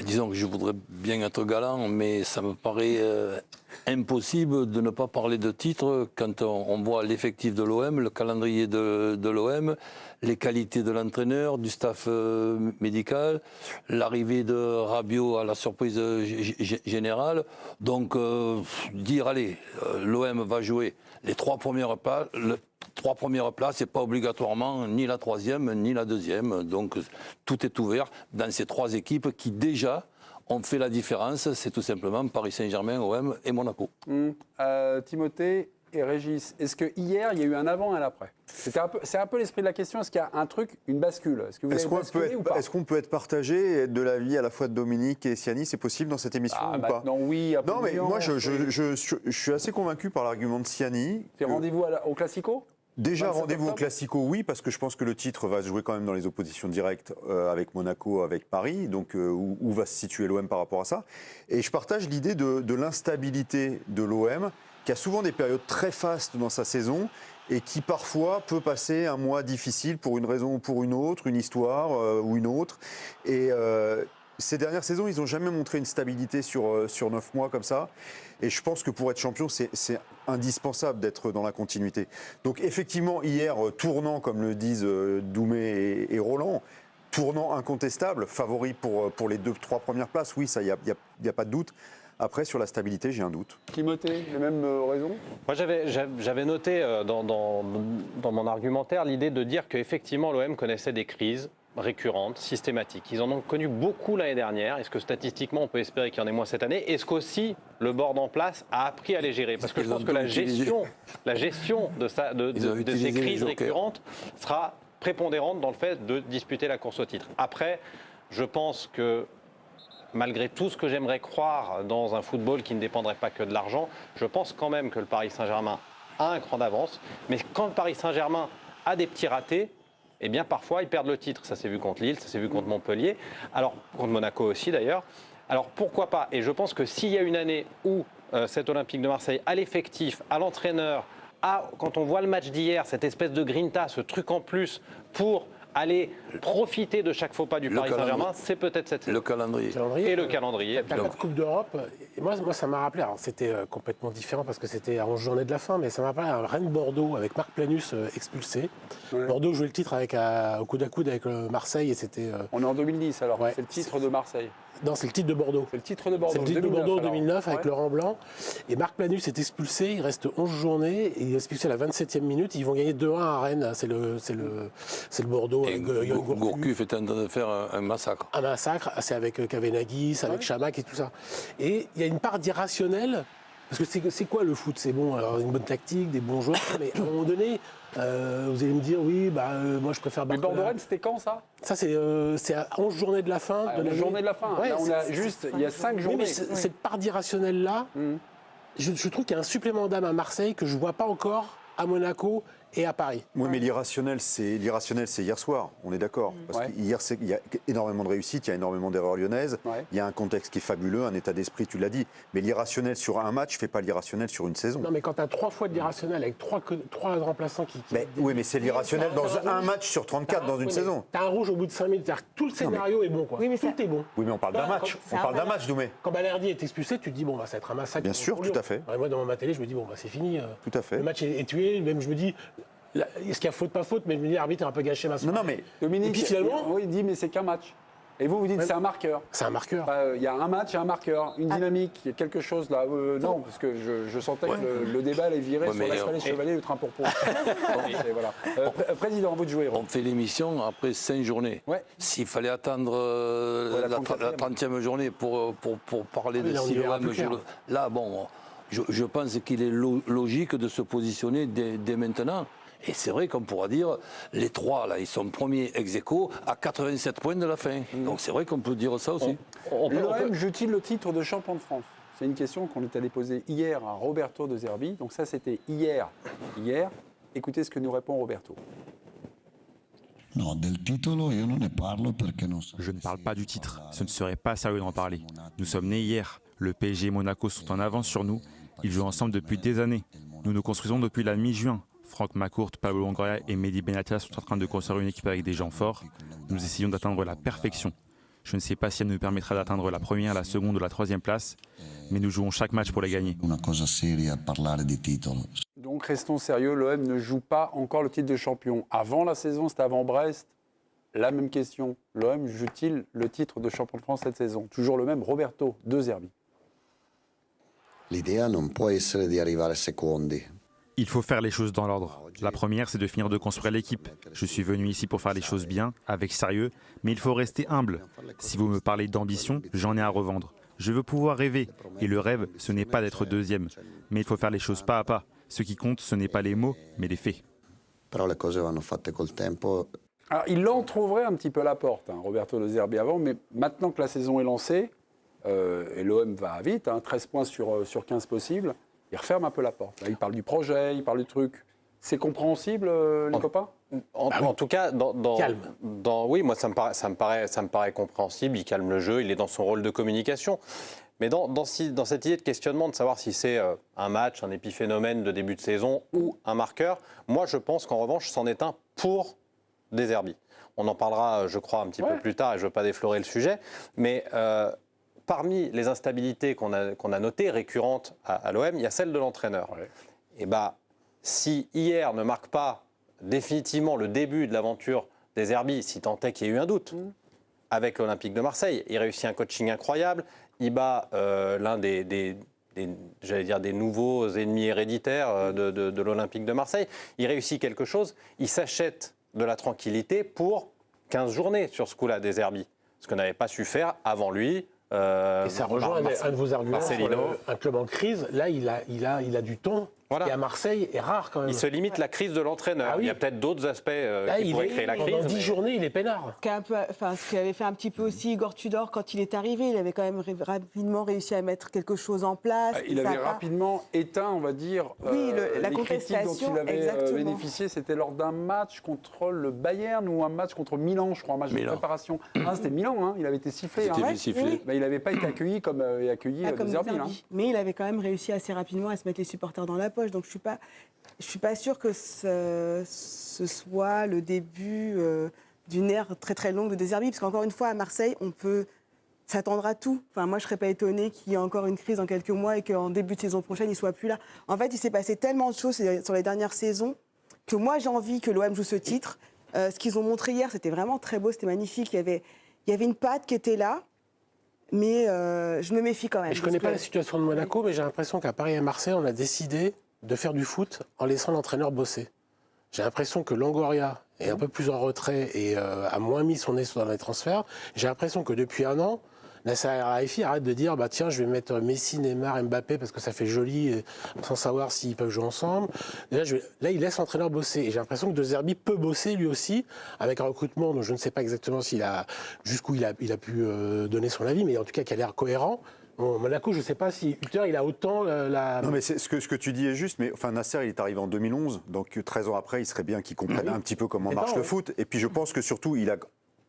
Disons que je voudrais bien être galant, mais ça me paraît impossible de ne pas parler de titre quand on voit l'effectif de l'OM, le calendrier de l'OM, les qualités de l'entraîneur, du staff médical, l'arrivée de Rabiot à la surprise générale. Donc dire, allez, l'OM va jouer les trois premières places, c'est pas obligatoirement ni la troisième ni la deuxième. Donc tout est ouvert dans ces trois équipes qui déjà ont fait la différence. C'est tout simplement Paris Saint-Germain, OM et Monaco. Timothée et Régis, est-ce que hier il y a eu un avant et un après? C'est un peu l'esprit de la question. Est-ce qu'il y a un truc, une bascule? Est-ce que vous Est-ce qu'on peut être partagé et être de l'avis à la fois de Dominique et Siani? C'est possible dans cette émission ou pas? Non, oui. Non, mais moi je suis assez convaincu par l'argument de Siani. C'est rendez-vous au Classico? Déjà, rendez-vous au Classico, oui, parce que je pense que le titre va se jouer quand même dans les oppositions directes avec Monaco, avec Paris, donc où va se situer l'OM par rapport à ça. Et je partage l'idée de l'instabilité de l'OM, qui a souvent des périodes très fastes dans sa saison et qui parfois peut passer un mois difficile pour une raison ou pour une autre, une histoire ou une autre. Et ces dernières saisons, ils n'ont jamais montré une stabilité sur 9 mois comme ça. Et je pense que pour être champion, c'est indispensable d'être dans la continuité. Donc effectivement, hier, tournant, comme le disent Doumé et Roland, tournant incontestable, favori pour les 2-3 premières places, oui, ça, il n'y a pas de doute. Après, sur la stabilité, j'ai un doute. Timothée, les mêmes raisons? Moi, j'avais noté dans mon argumentaire l'idée de dire qu'effectivement, l'OM connaissait des crises récurrentes, systématiques. Ils en ont connu beaucoup l'année dernière. Est-ce que statistiquement, on peut espérer qu'il y en ait moins cette année? Est-ce qu'aussi, le board en place a appris à les gérer? Parce que je pense que la gestion de ces crises récurrentes sera prépondérante dans le fait de disputer la course au titre. Après, je pense que malgré tout ce que j'aimerais croire dans un football qui ne dépendrait pas que de l'argent, je pense quand même que le Paris Saint-Germain a un cran d'avance. Mais quand le Paris Saint-Germain a des petits ratés, eh bien parfois ils perdent le titre. Ça s'est vu contre Lille, ça s'est vu contre Montpellier, alors contre Monaco aussi d'ailleurs. Alors pourquoi pas? Et je pense que s'il y a une année où cet Olympique de Marseille a l'effectif, a l'entraîneur, quand on voit le match d'hier, cette espèce de grinta, ce truc en plus pour aller profiter de chaque faux pas du Paris Saint-Germain, c'est peut-être cette saison. Le calendrier. Et le calendrier. T'as pas de Coupe d'Europe. Et moi, ça m'a rappelé, alors c'était complètement différent parce que c'était à 11 journées de la fin, mais ça m'a rappelé un Rennes-Bordeaux avec Marc Planus expulsé. Ouais. Bordeaux jouait le titre au coude à coude avec Marseille et c'était... On est en 2010 alors, ouais. C'est le titre de Marseille. Non, c'est le titre de Bordeaux. C'est le titre de Bordeaux. C'est le titre de Bordeaux en 2009 avec Laurent Blanc. Et Marc Planus est expulsé, il reste 11 journées, et il est expulsé à la 27e minute. Ils vont gagner 2-1 à Rennes, c'est le Bordeaux. Et Gourcuff est en train de faire un massacre. Un massacre, c'est avec Kavenaghi, avec Chamac et tout ça. Et il y a une part d'irrationnel, parce que c'est quoi le foot? C'est bon, alors une bonne tactique, des bons joueurs, mais à un moment donné, vous allez me dire, oui, moi je préfère Barcelone. Mais Bordeaux-Rennes, c'était quand ça? Ça, c'est à 11 journées de la fin. Ah, 11 journées de la fin. Ouais, là, on a juste, il y a 5 journées. Oui, mais cette part d'irrationnel-là, je trouve qu'il y a un supplément d'âme à Marseille que je ne vois pas encore à Monaco et à Paris. Oui, mais l'irrationnel, c'est hier soir, on est d'accord. Parce qu'hier, il y a énormément de réussite, il y a énormément d'erreurs lyonnaises, il y a un contexte qui est fabuleux, un état d'esprit, tu l'as dit. Mais l'irrationnel sur un match ne fait pas l'irrationnel sur une saison. Non, mais quand tu as 3 fois de l'irrationnel avec 3 remplaçants qui... oui, mais c'est l'irrationnel dans un match sur 34 dans une saison. Tu as un rouge au bout de 5 minutes, c'est-à-dire que tout le scénario est bon, quoi. Oui, mais tout est bon. Oui, mais on parle d'un match. On parle d'un match, Doumé. Quand Balerdi est expulsé, tu te dis, bon, ça va être un massacre. Bien sûr, tout à fait. Moi, dans ma télé, je me dis, bon, c'est fini. Tout à fait. Le match est tué, même je me dis... Est-ce qu'il y a faute, pas faute? Mais je me dis, l'arbitre a un peu gâché ma soirée. Non, mais Dominique, et puis finalement, il dit, mais c'est qu'un match. Et vous dites, c'est un marqueur. C'est un marqueur. Il y a un match et un marqueur, une dynamique, il y a quelque chose là. Non, parce que je sentais que le débat allait virer sur l'Aspalet Chevalier et le train pour pour. Voilà. Président, vous de jouer. On fait l'émission après 5 journées. S'il fallait attendre la 30e journée pour parler de si l'OM joue... Là, bon, je pense qu'il est logique de se positionner dès maintenant. Et c'est vrai qu'on pourra dire, les trois, là, ils sont premiers ex-aequo à 87 points de la fin. Donc c'est vrai qu'on peut dire ça aussi. L'OM joue-t-il le titre de champion de France? C'est une question qu'on est allé poser hier à Roberto De Zerbi. Donc ça, c'était hier. Écoutez ce que nous répond Roberto. Je ne parle pas du titre. Ce ne serait pas sérieux d'en parler. Nous sommes nés hier. Le PSG et Monaco sont en avance sur nous. Ils jouent ensemble depuis des années. Nous nous construisons depuis la mi-juin. Franck Macourt, Pablo Longoria et Mehdi Benatia sont en train de construire une équipe avec des gens forts. Nous essayons d'atteindre la perfection. Je ne sais pas si elle nous permettra d'atteindre la première, la seconde ou la troisième place, mais nous jouons chaque match pour les gagner. Donc restons sérieux, l'OM ne joue pas encore le titre de champion. Avant la saison, c'était avant Brest. La même question, l'OM joue-t-il le titre de champion de France cette saison? Toujours le même, Roberto De Zerbi. L'idea non può essere di arrivare secondi. Il faut faire les choses dans l'ordre. La première, c'est de finir de construire l'équipe. Je suis venu ici pour faire les choses bien, avec sérieux, mais il faut rester humble. Si vous me parlez d'ambition, j'en ai à revendre. Je veux pouvoir rêver, et le rêve, ce n'est pas d'être deuxième. Mais il faut faire les choses pas à pas. Ce qui compte, ce n'est pas les mots, mais les faits. Però le cose vanno fatte col tempo. Alors, il l'entrouvrait un petit peu la porte, Roberto De Zerbi avant, mais maintenant que la saison est lancée, et l'OM va vite, 13 points sur 15 possibles, il referme un peu la porte. Là, il parle du projet, il parle du truc. C'est compréhensible, les copains? En tout cas, Calme. Oui, moi, ça me paraît compréhensible. Il calme le jeu, il est dans son rôle de communication. Mais dans cette idée de questionnement, de savoir si c'est un match, un épiphénomène de début de saison ou un marqueur, moi, je pense qu'en revanche, c'en est un pour De Zerbi. On en parlera, je crois, un petit peu plus tard, et je ne veux pas déflorer le sujet. Mais parmi les instabilités qu'on a notées, récurrentes à l'OM, il y a celle de l'entraîneur. Ouais. Et si hier ne marque pas définitivement le début de l'aventure De Zerbi, si tant est qu'il y ait eu un doute, avec l'Olympique de Marseille, il réussit un coaching incroyable, il bat l'un des nouveaux ennemis héréditaires de l'Olympique de Marseille, il réussit quelque chose, il s'achète de la tranquillité pour 15 journées sur ce coup-là, De Zerbi, ce que n'avait pas su faire avant lui. Et ça rejoint un de vos arguments sur un club en crise. Là, il a du temps. Voilà. Et à Marseille est rare quand même. Il se limite la crise de l'entraîneur. Il y a peut-être d'autres aspects qui pourraient créer la crise. Pendant 10 journées, il est peinard. Ce qu'avait fait un petit peu aussi Igor Tudor quand il est arrivé. Il avait quand même rapidement réussi à mettre quelque chose en place. Il avait rapidement éteint, on va dire, la les critiques dont il avait bénéficié. C'était lors d'un match contre le Bayern ou un match contre Milan, je crois, un match de préparation. C'était Milan, il avait été sifflé. Sifflé. Il n'avait pas été accueil comme est accueilli De Zerbi. Mais il avait quand même réussi assez rapidement à se mettre les supporters dans la poche. Donc je suis pas sûre que ce soit le début d'une ère très très longue de De Zerbi, parce qu'encore une fois à Marseille on peut s'attendre à tout. Enfin moi je serais pas étonnée qu'il y ait encore une crise dans quelques mois et qu'en début de saison prochaine il soit plus là. En fait il s'est passé tellement de choses sur les dernières saisons que moi j'ai envie que l'OM joue ce titre. Ce qu'ils ont montré hier c'était vraiment très beau, c'était magnifique. Il y avait une patte qui était là. Mais je me méfie quand même. Je ne connais pas la situation de Monaco, mais j'ai l'impression qu'à Paris et à Marseille, on a décidé de faire du foot en laissant l'entraîneur bosser. J'ai l'impression que Longoria est un peu plus en retrait et a moins mis son nez dans les transferts. J'ai l'impression que depuis un an, Nasser Al-Khelaifi arrête de dire tiens, je vais mettre Messi, Neymar, Mbappé parce que ça fait joli sans savoir s'ils peuvent jouer ensemble. Là, il laisse l'entraîneur bosser. Et j'ai l'impression que De Zerbi peut bosser lui aussi avec un recrutement dont je ne sais pas exactement jusqu'où il a pu donner son avis, mais en tout cas qui a l'air cohérent. Monaco, je ne sais pas si Hutter, il a autant Non, mais ce que tu dis est juste, mais Nasser, il est arrivé en 2011, donc 13 ans après, il serait bien qu'il comprenne un petit peu comment marche le foot. Et puis je pense que surtout, il a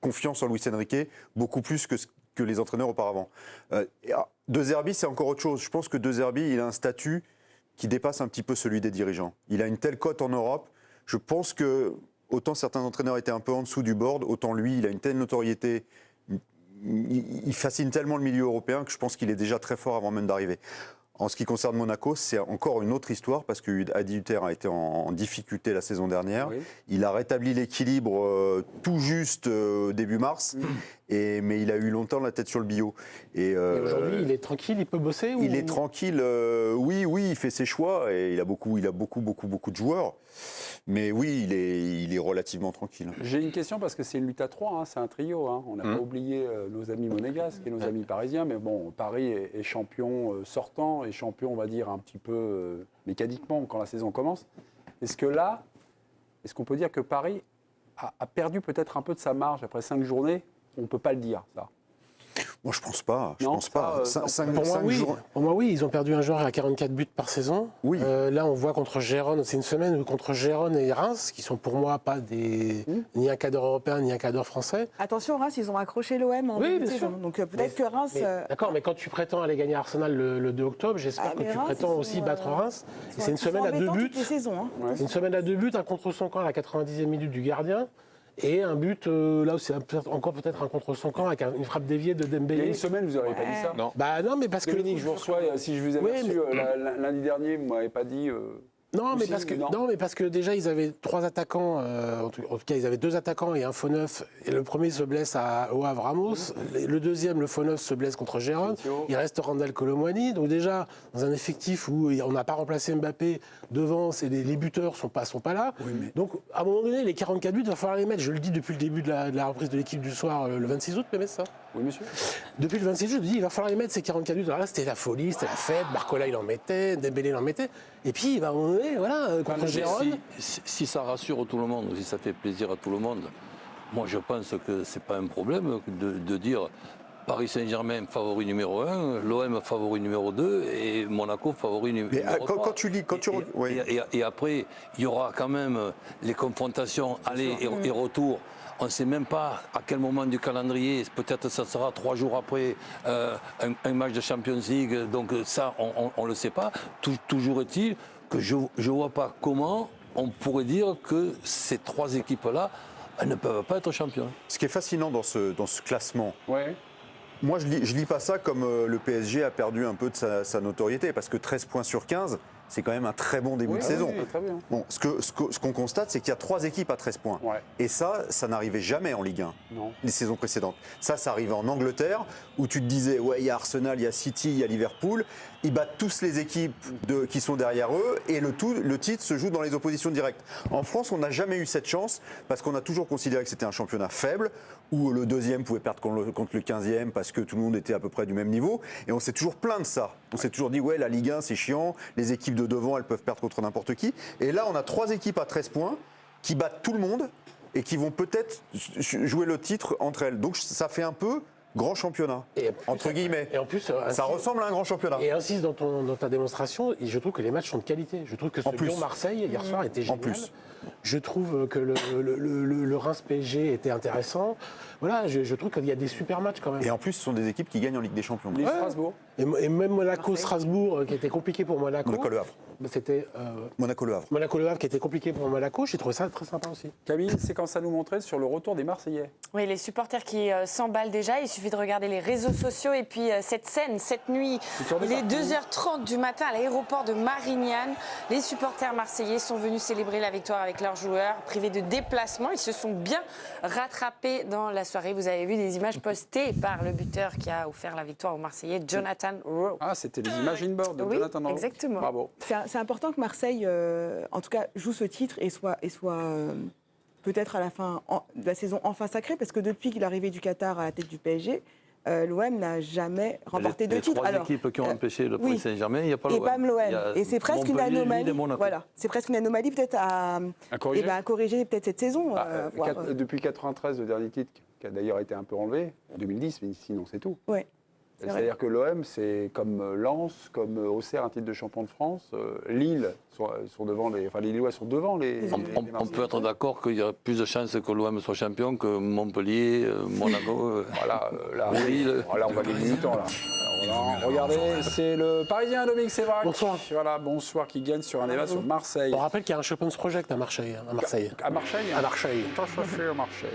confiance en Luis Enrique, beaucoup plus que les entraîneurs auparavant. De Zerbi, c'est encore autre chose. Je pense que De Zerbi, il a un statut qui dépasse un petit peu celui des dirigeants. Il a une telle cote en Europe, je pense que autant certains entraîneurs étaient un peu en dessous du board, autant lui, il a une telle notoriété. Il fascine tellement le milieu européen que je pense qu'il est déjà très fort avant même d'arriver. En ce qui concerne Monaco, c'est encore une autre histoire parce que Adi Hutter a été en difficulté la saison dernière. Oui. Il a rétabli l'équilibre tout juste début mars, mais il a eu longtemps la tête sur le bio. Et aujourd'hui, il est tranquille, il peut bosser Il est tranquille, oui, il fait ses choix et il a beaucoup de joueurs. Mais oui, il est relativement tranquille. J'ai une question parce que c'est une lutte à trois, c'est un trio. On n'a pas oublié nos amis monégasques et nos amis parisiens, mais bon, Paris est champion sortant et champion, on va dire, un petit peu mécaniquement quand la saison commence. Est-ce qu'on peut dire que Paris a perdu peut-être un peu de sa marge après 5 journées? On ne peut pas le dire, ça. Moi, je pense pas. Pour moi, oui. Ils ont perdu un joueur à 44 buts par saison. Oui. Là, on voit contre Gérone, c'est une semaine contre Gérone et Reims, qui sont pour moi pas ni un cadre européen ni un cadre français. Attention, Reims, ils ont accroché l'OM en début de saison. Donc peut-être que Reims. D'accord, mais quand tu prétends aller gagner Arsenal le 2 octobre, j'espère que tu prétends aussi battre Reims. C'est une semaine à 2 buts. C'est une semaine à 2 buts, un contre son camp à la 90e minute du gardien. Et un but, là où c'est encore peut-être un contre son camp, avec une frappe déviée de Il y a Dembélé. une semaine, vous n'auriez pas dit ça. Non. Bah non, mais parce que... Dominique, je vous reçois, si je vous ai Oui, reçu lundi dernier, vous ne m'avez pas dit... Non, mais Aussi, parce que, non. non, mais parce que déjà, ils avaient 3 attaquants, en tout cas, ils avaient 2 attaquants et un faux neuf. Et le premier se blesse au Havre Ramos. Le deuxième, le faux neuf, se blesse contre Gérone. Il reste Randal Colomwani. Donc déjà, dans un effectif où on n'a pas remplacé Mbappé devant, les buteurs sont pas là. Oui, mais- Donc, à un moment donné, les 44 buts, il va falloir les mettre. Je le dis depuis le début de la reprise de l'équipe du soir, le 26 août, mais ça. Oui, monsieur. Depuis le 26 août, je dis, il va falloir les mettre, ces 44 buts. Alors là, c'était la folie, c'était la fête. Barcola, il en mettait, Dembélé, il en mettait. Et puis, bah, à un moment donné, voilà, contre Gérone. Si ça rassure tout le monde, si ça fait plaisir à tout le monde, moi je pense que c'est pas un problème de dire Paris Saint-Germain favori numéro 1, l'OM favori numéro 2 et Monaco favori numéro 3. Quand tu lis, oui. Et après, il y aura quand même les confrontations aller et retour. On ne sait même pas à quel moment du calendrier, peut-être ça sera 3 jours après un match de Champions League, donc ça on ne le sait pas. Toujours est-il que je ne vois pas comment on pourrait dire que ces 3 équipes-là, elles ne peuvent pas être champions. Ce qui est fascinant dans ce classement, Ouais. moi je lis pas ça comme le PSG a perdu un peu de sa notoriété, parce que 13 points sur 15, c'est quand même un très bon début de saison. Oui, très bien. Bon, ce qu'on constate, c'est qu'il y a 3 équipes à 13 points. Ouais. Et ça n'arrivait jamais en Ligue 1, Non. les saisons précédentes. Ça arrivait en Angleterre, où tu te disais, ouais, il y a Arsenal, il y a City, il y a Liverpool. Ils battent tous les équipes qui sont derrière eux, et le titre se joue dans les oppositions directes. En France, on n'a jamais eu cette chance, parce qu'on a toujours considéré que c'était un championnat faible, où le deuxième pouvait perdre contre le 15e, parce que tout le monde était à peu près du même niveau. Et on s'est toujours plaint de ça. On s'est toujours dit, ouais, la Ligue 1, c'est chiant, les équipes de devant, elles peuvent perdre contre n'importe qui. Et là, on a 3 équipes à 13 points qui battent tout le monde et qui vont peut-être jouer le titre entre elles. Donc ça fait un peu grand championnat, Et entre guillemets. Et en plus, Ça ressemble à un grand championnat. Et insiste dans ta démonstration, et je trouve que les matchs sont de qualité. Je trouve que ce En plus. Lyon-Marseille, hier soir, était génial. En plus. Je trouve que le Reims-PSG était intéressant. Voilà, je trouve qu'il y a des super matchs quand même. Et en plus, ce sont des équipes qui gagnent en Ligue des Champions. Lille, Strasbourg. Et même Monaco-Strasbourg, qui était compliqué pour Monaco. Monaco-Le Havre. C'était Monaco-Le Havre. Monaco-Le Havre qui était compliqué pour Monaco. J'ai trouvé ça très sympa aussi. Camille, c'est quand ça nous montrait sur le retour des Marseillais. Oui, les supporters qui s'emballent déjà. Il suffit de regarder les réseaux sociaux. Et puis cette scène, cette nuit, il est 2h30 du matin à l'aéroport de Marignane. Les supporters marseillais sont venus célébrer la victoire avec leurs joueurs, privés de déplacement. Ils se sont bien rattrapés dans la soirée. Vous avez vu des images postées par le buteur qui a offert la victoire aux Marseillais, Jonathan Rowe. Ah, c'était les images inboard de Oui, Jonathan Rowe. exactement. Bravo. C'est important que Marseille, en tout cas, joue ce titre et soit peut-être à la fin de la saison enfin sacré, parce que depuis l'arrivée du Qatar à la tête du PSG, l'OM n'a jamais remporté de les titre. 3 équipes qui ont empêché le oui. Paris Saint-Germain, il n'y a pas l'OM. Et pas l'OM. Et c'est presque une Montpellier, anomalie. Lille et Monaco. Voilà, c'est presque une anomalie peut-être à corriger. à corriger peut-être cette saison. Depuis 93, le dernier titre, qui a d'ailleurs été un peu enlevé, 2010, mais sinon c'est tout. Ouais. C'est vrai. C'est-à-dire que l'OM, c'est comme Lens, comme Auxerre, un titre de champion de France. Lille sont devant les Lillois sont devant les. On Marseillais. peut être d'accord qu'il y a plus de chances que l'OM soit champion que Montpellier, Monaco. Voilà, là, Lille. voilà, on va gagner du temps là. Alors, regardez, c'est le Parisien Dominique Sévrac. Bonsoir. Voilà, bonsoir, qui gagne sur un débat sur Marseille. On rappelle qu'il y a un Champions Project à Marseille. À Marseille. À Marseille. Pas cherché à Marseille.